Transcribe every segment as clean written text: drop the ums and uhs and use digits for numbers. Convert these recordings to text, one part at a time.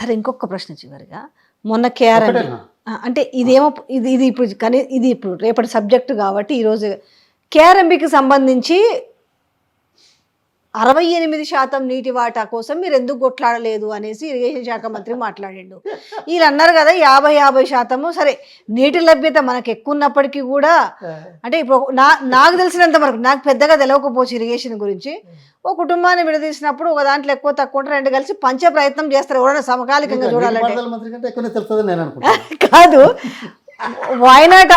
సరే ఇంకొక ప్రశ్న చివరిగా మొన్న కేఆర్ఎంబి ఒకటేనా? అంటే ఇదేమో ఇది ఇప్పుడు కానీ ఇది ఇప్పుడు రేపటి సబ్జెక్టు కాబట్టి ఈరోజు కేఆర్ఎంబికి సంబంధించి 68% నీటి వాటా కోసం మీరు ఎందుకు కొట్లాడలేదు అనేసి ఇరిగేషన్ శాఖ మంత్రి మాట్లాడిండు. వీళ్ళు అన్నారు కదా 50% సరే నీటి లభ్యత మనకు ఎక్కువ ఉన్నప్పటికీ కూడా అంటే ఇప్పుడు నాకు తెలిసినంత వరకు నాకు పెద్దగా తెలియకపోవచ్చు ఇరిగేషన్ గురించి. ఓ కుటుంబాన్ని విడదీసినప్పుడు ఒక దాంట్లో ఎక్కువ తక్కువ ఉంటే రెండు కలిసి పంచే ప్రయత్నం చేస్తారు ఎవరైనా సమకాలికంగా చూడాలంటే. నీటిపారుదల మంత్రి కంటే ఎక్కువనే తెలుస్తుందని నేను అనుకుంటున్నాను. కాదు వాయనాట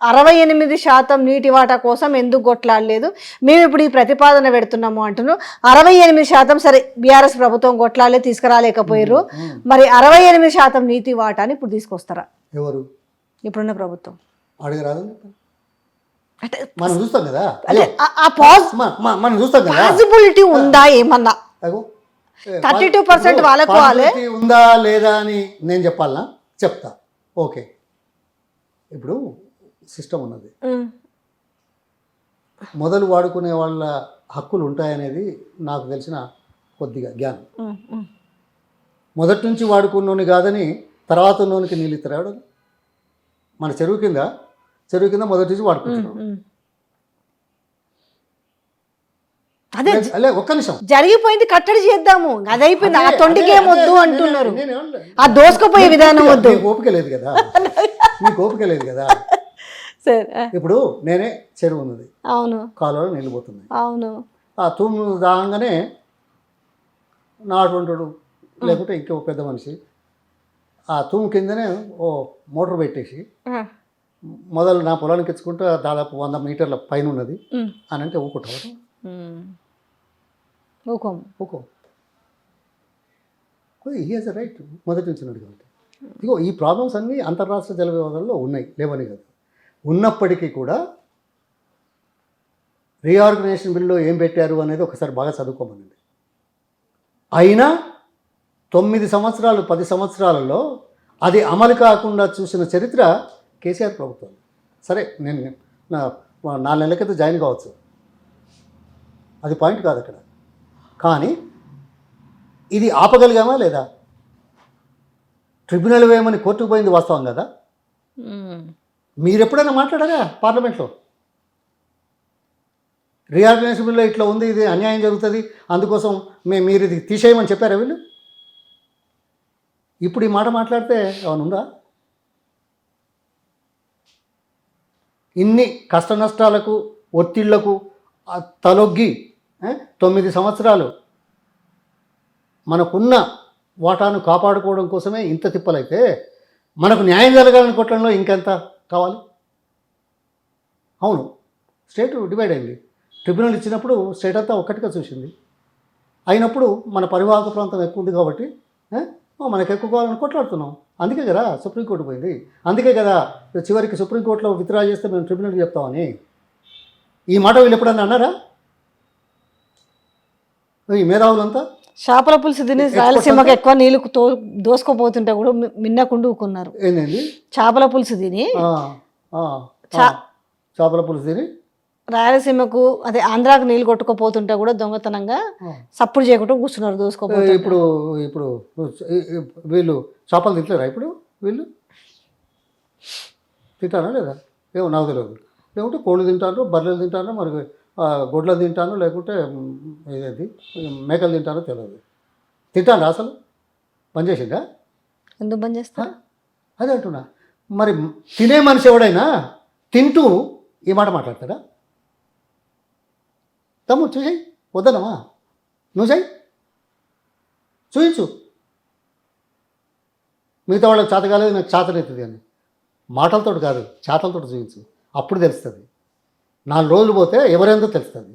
68% నీటి వాటా కోసం ఎందుకు కొట్లాడలేదు, మేము ఇప్పుడు ఈ ప్రతిపాదన పెడుతున్నాము అంటున్నాం. 68% సరే బీఆర్ఎస్ ప్రభుత్వం కొట్లాడలేదు, తీసుకురాలేకపోయారు. మరి 68% నీటి వాటాని ఇప్పుడు తీసుకొస్తారా ఎవరు ఇప్పుడున్న ప్రభుత్వం? అడగరాదు, అంటే మనం చూస్తాం కదా. మనం చూస్తాం కదా, పాసిబిలిటీ ఉందా ఏమన్నా? అగో 32% వాళ్ళకు వాళ్ళే ఉందా లేదా అని నేను చెప్పాలనా? చెప్తా. ఓకే, ఇప్పుడు సిస్టమ్ ఉన్నది, మొదలు వాడుకునే వాళ్ళ హక్కులు ఉంటాయనేది నాకు తెలిసిన కొద్దిగా జ్ఞానం. మొదటి నుంచి వాడుకున్నోని కాదని తర్వాత ఉన్నోనికి నీళ్ళు ఇస్తాడు. మన చెరువు కింద మొదటి నుంచి వాడుకుంటున్నాం. అదే ఒక్క నిమిషం, జరిగిపోయింది, కట్టడి చేద్దాము, అది అయిపోయింది. ఆ తొండికేం వద్దు అంటున్నారు, ఆ దోసుకుపోయే విధానం వద్దు. ఓపిక లేదు కదా, మీకు ఓపిక లేదు కదా. ఇప్పుడు నేనే చెరువు ఉన్నది, అవును, కాలువలో నీళ్ళు పోతున్నాయి, అవును, ఆ తూము దాగానే నా అటువంటిడు లేకుంటే ఇంకో పెద్ద మనిషి ఆ తూము కిందనే ఓ మోటార్ పెట్టేసి మొదలు నా పొలానికి ఎచ్చుకుంటే దాదాపు 100 మీటర్ల పైన ఉన్నది అని అంటే ఊకుంటావు. ఊకో హీ హాజ్ ఎ రైట్, మొదటి నుంచి ఉన్నాడు కాబట్టి. ఇగో ఈ ప్రాబ్లమ్స్ అన్నీ అంతర్రాష్ట్ర జల వివాదాల్లో ఉన్నాయి, లేవని కాదు. ఉన్నప్పటికీ కూడా రీఆర్గనైజేషన్ బిల్లో ఏం పెట్టారు అనేది ఒకసారి బాగా చదువుకోమనండి. అయినా 9 సంవత్సరాలు 10 సంవత్సరాలలో అది అమలు కాకుండా చూసిన చరిత్ర కేసీఆర్ ప్రభుత్వం. సరే నేను 4 నెలల క్రితం జాయిన్ కావచ్చు, అది పాయింట్ కాదు అక్కడ. కానీ ఇది ఆపగలిగామా లేదా? ట్రిబ్యునల్ వేయమని కోర్టుకు పోయింది వాస్తవం కదా. మీరు ఎప్పుడైనా మాట్లాడారా పార్లమెంట్లో? రీఆర్గనైజేషన్ బిల్లో ఇట్లా ఉంది, ఇది అన్యాయం జరుగుతుంది, అందుకోసం మీరు ఇది తీసేయమని చెప్పారా వీళ్ళు? ఇప్పుడు ఈ మాట మాట్లాడితే ఏమైనా ఉందా? ఇన్ని కష్ట నష్టాలకు ఒత్తిళ్లకు తలొగ్గి 9 సంవత్సరాలు మనకున్న వాటాను కాపాడుకోవడం కోసమే ఇంత తిప్పలైతే మనకు న్యాయం జరగాలని కొట్టడంలో ఇంకెంత కావాలి? అవును, స్టేట్ డివైడ్ అయింది. ట్రిబ్యునల్ ఇచ్చినప్పుడు స్టేట్ అంతా ఒక్కటిగా చూసింది. అయినప్పుడు మన పరివాహక ప్రాంతం ఎక్కువ ఉంది కాబట్టి మనకు ఎక్కువ కావాలని కొట్లాడుతున్నాం. అందుకే కదా సుప్రీంకోర్టు పోయింది. అందుకే కదా చివరికి సుప్రీంకోర్టులో విత్డ్రా చేస్తే మేము ట్రిబ్యునల్కి చెప్తామని. ఈ మాట వీళ్ళు ఎప్పుడన్నా అన్నారా? ఈ మేధావులంతా చేపల పులుసు తిని రాయలసీమకి ఎక్కువ నీళ్ళు దోసుకోపోతుంటే కూడా మిన్నకుండా ఊకున్నారు. ఏంటండి? చేపల పులుసు తిని రాయలసీమకు అదే ఆంధ్రాకు నీళ్ళు కొట్టుకోపోతుంటే కూడా దొంగతనంగా సప్పుడు చేయకుండా కూర్చున్నారు దోసుకోపోతే. ఇప్పుడు వీళ్ళు చేపలు తింటారా? ఇప్పుడు వీళ్ళు తింటారా లేదా ఏమో నాకు తెలియదు. లేకుంటే కోళ్ళు తింటారు, బర్రెలు తింటారు, మరి గొడ్లు తింటాను, లేకుంటే ఇదేది మేకలు తింటానో తెలియదు. తింటాను అసలు బంద్ చేసిందా? ఎందుకు బంద్ చేస్తా? అదే అంటున్నా. మరి తినే మనిషి ఎవడైనా తింటూ ఈ మాట మాట్లాడతాడా? తమ్ముడు చూసాయి, వద్దనమ్మా నువ్వు చేయి, చూయించు. మిగతా వాళ్ళకి చేత కాలేదు, నాకు చేతనవుతుంది అని మాటలతో కాదు, చేతలతో చూయించు. అప్పుడు తెలుస్తుంది. 4 రోజులు పోతే ఎవరెందో తెలుస్తుంది.